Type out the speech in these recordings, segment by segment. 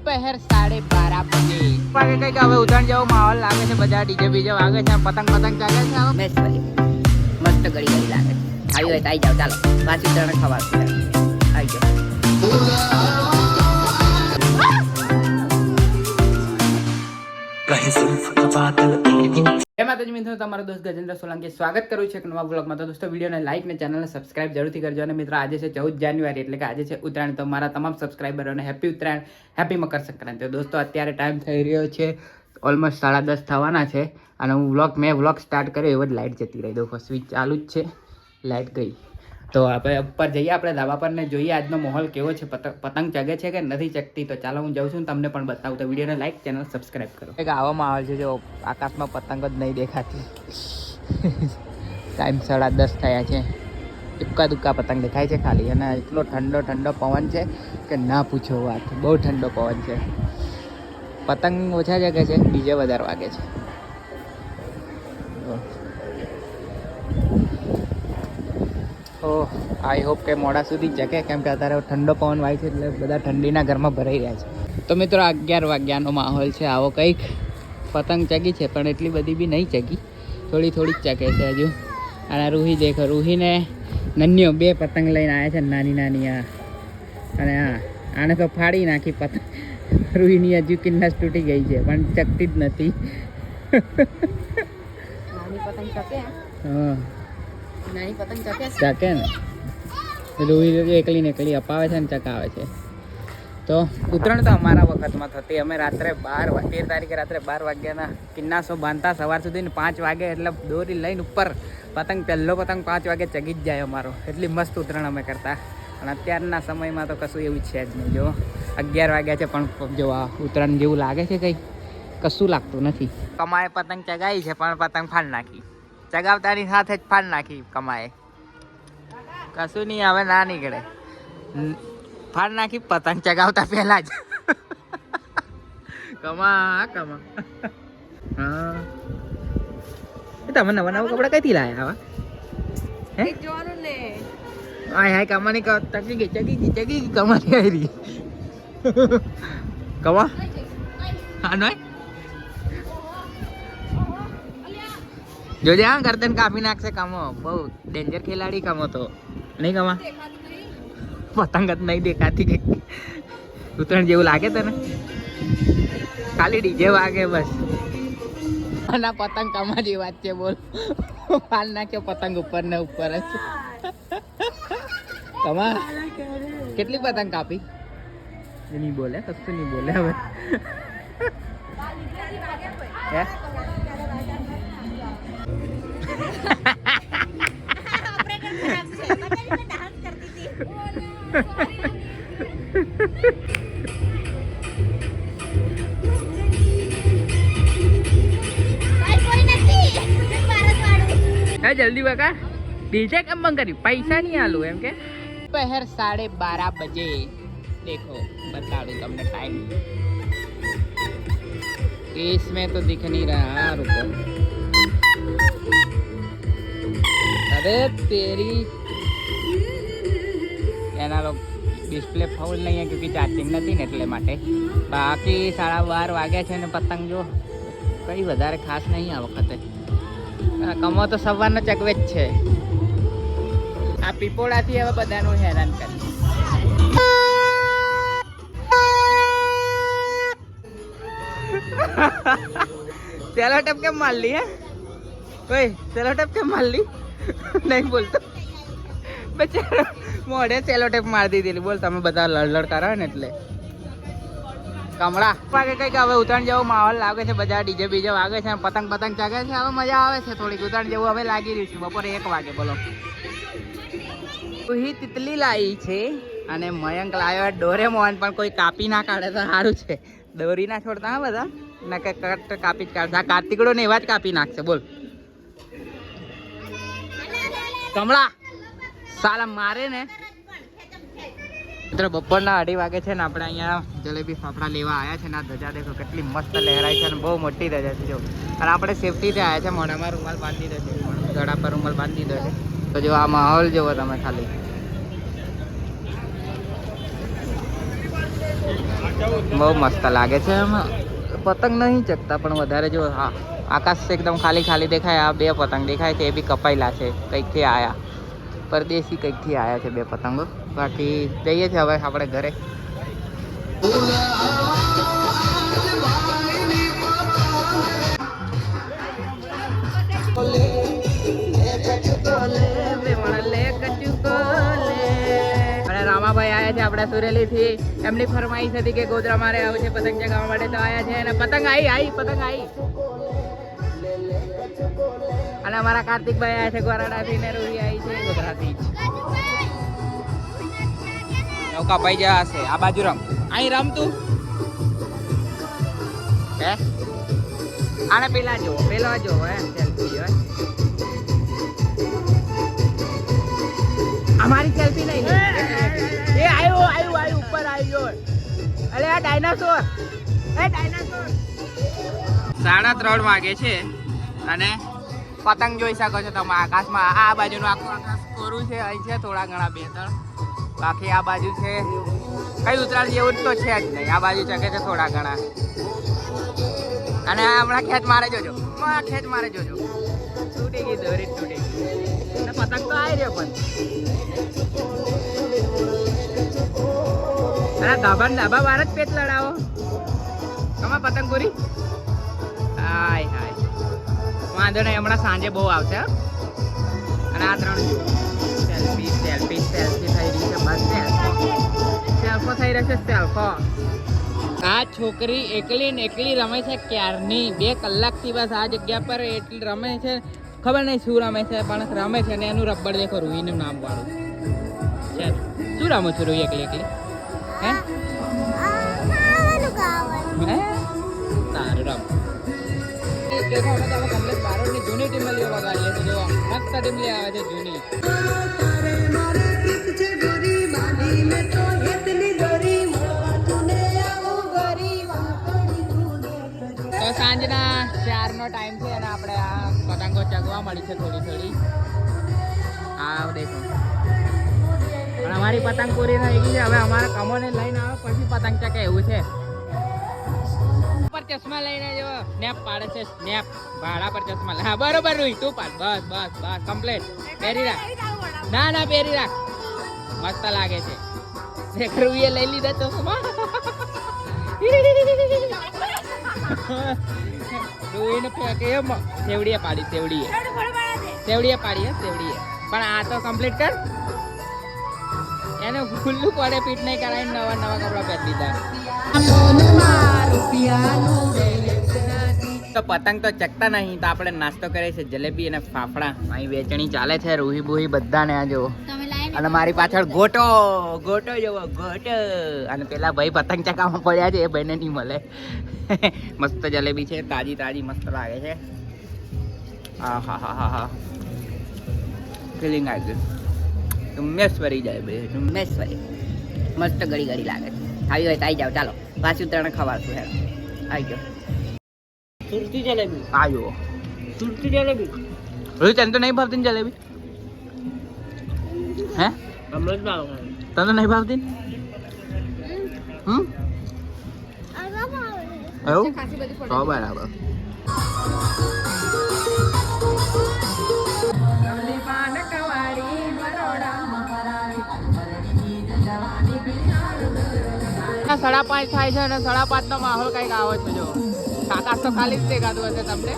પહેર 12:30 બજે વાગે કઈક હવે ઉતરણ જેવો માહોલ લાગે છે. બધા ડીજે બીજે વાગે છે, પતંગ ચાગે છે. બેસ ભલે મસ્ત ગળી લાગે છે. આવી હોય તો આવી જાવ, ચાલો પાછી ઉતરણ ખવાશે. આવી જાવ. માતાજી મિત્રો, તમારો દોસ્ત ગજેન્દ્ર સોલંકી સ્વાગત કરું છું એક નવા બ્લોગમાં. તો દોસ્તો, વિડીયોને લાઈક ને ચેનલને સબસ્ક્રાઇબ જરૂરથી કરજો. અને મિત્રો, આજે છે 14 જાન્યુઆરી, એટલે કે આજે છે ઉત્તરાયણ. તો મારા તમામ સબસ્ક્રાઇબરોને હેપી ઉત્તરાયણ, હેપી મકર સંક્રાંતિ. તો દોસ્તો, અત્યારે ટાઈમ થઈ રહ્યો છે ઓલમોસ્ટ 10:30 થવાના છે. અને હું મેં વ્લોગ સ્ટાર્ટ કર્યો એવો જ લાઇટ જતી રહી. દોસ્તો, સ્વિચ ચાલુ જ છે, લાઇટ ગઈ. તો આપણે ઉપર જઈએ, આપણે ધાબા પર ને જોઈએ આજનો માહોલ કેવો છે, પતંગ ચગે છે કે નથી ચગતી. તો ચાલો હું જાઉં છું, તમને પણ બતાવું. તો વિડીયોને લાઈક, ચેનલ સબસ્ક્રાઈબ કરો. એક આવો માહોલ છે, જો આકાશમાં પતંગ જ નહીં દેખાતી. ટાઈમ 10:30 થયા છે. એક્કા દુક્કા પતંગ દેખાય છે ખાલી. અને એટલો ઠંડો પવન છે કે ના પૂછો વાત. બહુ ઠંડો પવન છે. પતંગ ઓછા જગે છે, બીજે વધારે વાગે છે. આઈ હોપ કે મોડા સુધી જગે, કેમ કે અત્યારે ઠંડો પવન વાય છે એટલે બધા ઠંડીના ઘરમાં ભરાઈ રહ્યા છે. તો મિત્રો, 11 વાગ્યાનો માહોલ છે આવો કંઈક. પતંગ ચગી છે પણ એટલી બધી બી નહીં ચગી, થોડી જ ચગે છે હજુ. અને રૂહી દેખો, રૂહીને નન્યો 2 પતંગ લઈને આવ્યા છે, નાની આ. અને હા, આને તો ફાડી નાખી પતંગ. રૂહીની હજુ કિન્નસ તૂટી ગઈ છે પણ ચગતી જ નથી. હા, નાની પતંગ ચકે ને. રૂહી એકલી અપાવે છે ને ચકાવે છે. તો ઉત્તરાયણ તો અમારા વખતમાં થતી. અમે રાત્રે 13 તારીખે રાત્રે 12 વાગ્યાના કિન્નાસો બાંધતા સવાર સુધી ને 5 વાગે એટલે દોરી લઈને ઉપર પહેલો પતંગ 5 વાગે ચગી જ જાય અમારો. એટલી મસ્ત ઉત્તરાયણ અમે કરતા. અને અત્યારના સમયમાં તો કશું એવું છે જ નહીં. જો 11 વાગ્યા છે પણ જો આ ઉત્તરાયણ જેવું લાગે છે, કંઈ કશું લાગતું નથી. કમાએ પતંગ ચગાવી છે પણ પતંગ ફાડ નાખી. ચગાવતાની સાથે જ ફાડ નાખી કમાએ. કશું નહીં, હવે ના નીકળે. ફાડ નાખી પતંગ ચગાવતા પહેલા જ. કમા હા, તમે નવા કપડા કઈથી લાયા આવા? હે, જોવાનું ને. હાય કમાની ચગી ગઈ કમાની આવી. કમા હા નોય જોજે, હા ગરદન કાપી નાખશે. કમો બહુ ડેન્જર ખેલાડી કમો તો નહીં. કમા પતંગ જ નહીં દેખાતી કે ઉત્તરાયણ જેવું લાગે તને? ખાલી ડીજે વાગે બસ. અને પતંગ કમા જેવી વાત છે, બોલ. ફાલ નાખ્યો પતંગ ઉપર ને ઉપર જ. કમા કેટલી પતંગ કાપી? નહીં બોલે, કશું નહીં બોલે હવે. હે જલ્દી બકા, ડીજે કેમ બંધ કર્યું? પૈસા નહીં આલું એમ કે. પહેર 12:30 બજે. देखो बताड़ू तुमने टाइम इसमें तो दिख नहीं रहा. रुको, अरे तेरी એના લો ડિસ્પ્લે ફૂલ નહીં હે ક્યોંકि ચાર્જિંગ નથી ને એટલે માટે. બાકી 12:30 વાગ્યા છે ને પતંગ જો કઈ વધારે ખાસ નહીં આ વખતે. કમો તો સવારનો ચગવે જ છે. આ પીપોળાથી હવે બધાનું હેરાન કરે. सेलो टेप के मार ली है कोई? सेलो टेप के मार ली? नहीं बोलता बेचारा मोड़े सेलो टेप मार दी थी. बोल તમે બધા લડલડ કરો ને એટલે. કમળા વાગે કઈક હવે ઉત્તરાયણ જેવો માહોલ લાગે છે. બધા ડીજે બીજે વાગે છે, પતંગ ચાગે છે. હવે મજા આવે છે થોડીક. ઉત્તરાયણ જેવું હવે લાગી રહ્યું છે. બપોરે 1 વાગે બોલો. રૂહી તિતલી લાવી છે અને મયંક લાવ્યો ડોરેમોન. પણ કોઈ કાપી ના કાઢે તો સારું છે. દોરી ના છોડતા હા બધા, ના કે કટ કાપી જ કાઢતા. કાર્તિકડો ને એવા જ કાપી નાખશે. બોલ કમળા સાલા મારે ને. મિત્રો, બપોરના 2:30 વાગે છે ને આપણે અહીંયા જલેબી ફાફડા લેવા આવ્યા છે ને. આ ધજા દેખો કેટલી મસ્ત લહેરાય છે અને બહુ મોટી ધજા છે જો. અને આપણે સેફટીથી આવ્યા છે. મોઢામાં રૂમાલ બાંધી દીધો છે, ગળા પર રૂમાલ બાંધી દીધો છે. તો જો આ માહોલ જોવો તમે ખાલી. બહુ મસ્ત લાગે છે. એમાં પતંગ નહીં ચકતા પણ વધારે જો હા આકાશ એકદમ ખાલી ખાલી દેખાય. આ બે પતંગ દેખાય છે એ બી કપાયેલા છે, કંઈકથી આયા પરદેશી કંઈકથી આયા છે બે પતંગો. બાકી જઈએ છીએ હવે આપણે ઘરે. રામાભાઈ આવ્યા છે આપણા સુરેલી થી. એમની ફરમાઈશ હતી કે ગોધરા મારે આવું છે પતંગ ચગાવવા માટે, તો આવ્યા છે અને પતંગ પતંગ આવી. અને અમારા કાર્તિકભાઈ આવ્યા છે ગોરાડાથી ને રૂહી આવી છે ગોધરાથી. નૌકા ભાઈ જવા હશે આ બાજુ રમ. અહીં રમ તું હે આને પેલા જો હે સેલ્ફી હોય. અમારી સેલ્ફી નહીં એ આવ્યો ઉપર આવ્યો. અરે આ ડાયનાસોર 3:30 વાગે છે અને પતંગ જોઈ શકો છો તમે આકાશમાં. આ બાજુનું આખું આકાશ કોરું છે. અહીં છે થોડા ઘણા 2-3, બાકી આ બાજુ છે કઈ ઉત્તરાયણ જેવું તો છે જ નહીં. આ બાજુ ચગે છે થોડા ઘણા. અને હમણાં ખેંચ મારે જોજો. તૂટી ગઈ દોરી તૂટી ગઈ. પતંગ તો આવી રહ્યો પણ અરે ધાબા બાર જ પેટ લડાવો તમે પતંગ પૂરી. હાય વાંધો નહીં, હમણાં સાંજે બહુ આવશે. અને આ 3 સેલ્ફી થઈ રહી છે. બસ સેલ્ફો થઈ રહેશે સેલ્ફો. આ છોકરી એકલી રમે છે ક્યારની. 2 કલાકથી બસ આ જગ્યા પર એટલી રમે છે. ખબર નહીં શું રમે છે પણ રમે છે. અને એનું રબર દેખો રૂહીનું નામ વાળું છે. શું રમો છો રૂહી એકલી હે તારું રમ. જૂની ટીમ વગાડીએ છીએ. જો મસ્ત ટીમ લઈ આવે છે જૂની. તો સાંજના 4નો ટાઈમ છે અને આપણે આ પતંગો ચગવા મળી છે થોડી. હા દેખો પણ અમારી પતંગ પૂરી થઈ ગઈ છે. હવે અમારા કમોને લઈને આવે પછી પતંગ ચકે એવું છે. ચશ્મા લઈને જો સ્નેપ પાડે છે. સ્નેપ ભાડા પર ચશ્મા. હા બરોબર રૂહી તું પાડ. બસ કમ્પ્લીટ. પહેરી રાખ. ના પહેરી રાખ. મસ્ત લાગે છે. દેખ રૂહીએ લઈ લીધા ચશ્મા. રૂહીને ફેંકે સેવડીએ પાડી. સેવડીએ પાડી પણ આ તો કમ્પ્લીટ કર. એને ખુલ્લું પડે ફીટ નહીં કરાવીને નવા કપડા પહેરી દીધા. તો પતંગ તો ચકતા નહીં તો આપણે નાસ્તો કરીએ છીએ જલેબી અને ફાફડા. અહીં વેચણી ચાલે છે. રૂહી બુહી બધાને આ જુઓ. અને મારી પાછળ ગોટો જોવો ગોટો. અને પેલા ભાઈ પતંગ ચકાવવા પડ્યા છે એ ભાઈને નહીં મળે. મસ્ત જલેબી છે તાજી મસ્ત લાગે છે. હા ફિલિંગ આવી ગયું. મેશ્વરી જાય બે મેશ્વરી મસ્ત ગળી લાગે છે. આવી હોય તો આવી જાવ. ચાલો પાછું ત્રણ ખવાડશું. હેર આવી ગયો સુરતી જલેબી. આવ્યો સુરતી જલેબી. રોહિત તને તો નહીં ભાવતી જલેબી હે? તને તો નહીં ભાવતી? એવું તો બરાબર. સાડા 5 થાય છે અને 5:30 નો માહોલ કઈક આવે છે. જો આકાશ તો ખાલી જ દેખાતું હશે તમને.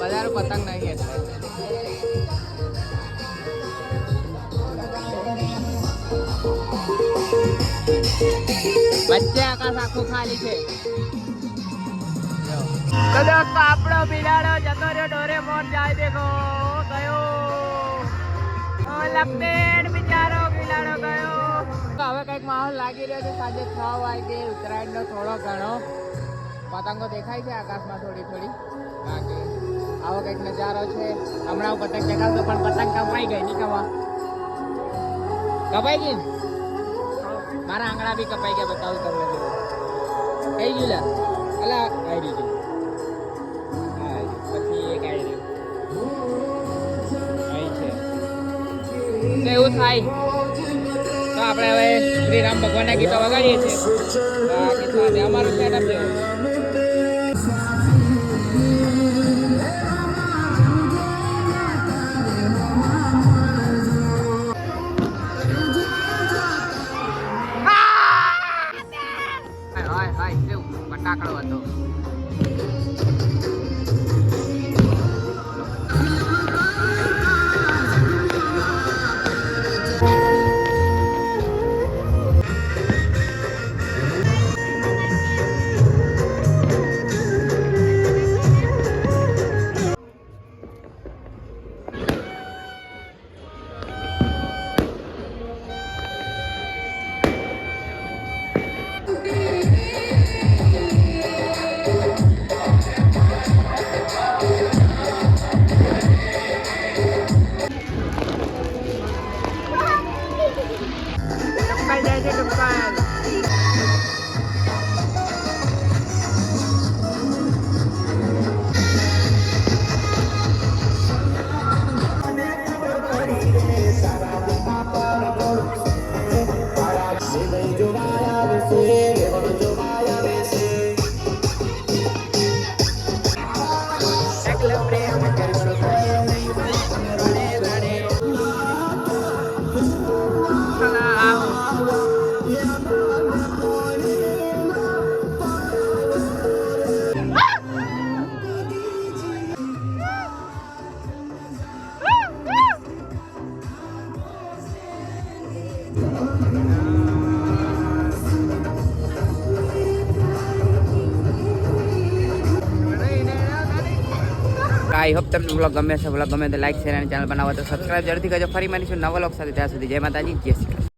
વધારે પતંગ નહીં એટલે વચ્ચે આકાશ આખું ખાલી છે. તો દોસ્તો આપણો બિલાડો જતો રહ્યો. ડોરેમોન જાય દેખો ગયો. લપટેડ બિચારો બિલાડો ગયો. હવે કઈક માહોલ લાગી રહ્યો છે. સાંજે 6 વાગે ઉત્તરાયણનો થોડો ઘણો પતંગો દેખાય છે આકાશમાં થોડી. બાકી આવો કઈક નજારો છે. હમણાં હું પતંગ ચગાવતો પણ પતંગ કપાઈ ગઈ. નહીં કપાઈ ગઈ. મારા આંગળા બી કપાઈ ગયા. બતાવું તમને કઈ ગયું લા અલા આવી રહ્યું. પછી એક આવી રહ્યું છે. એવું થાય તો આપણે હવે શ્રી રામ ભગવાનના ગીતો વગાડીએ છીએ. આ ગીતો અને અમારું સેટઅપ છે. ફટાકડો હતો. આઈ હોપ તમને વ્લોગ ગમે છે. વ્લોગ ગમે તો લાઈક શેર અને ચેનલ બનાવો તો સબસ્ક્રાઇબ જરૂરથી કરજો. ફરી મળીશું નવા વ્લોગ સાથે. ત્યાં સુધી જય માતાજી, જય શ્રી કૃષ્ણ.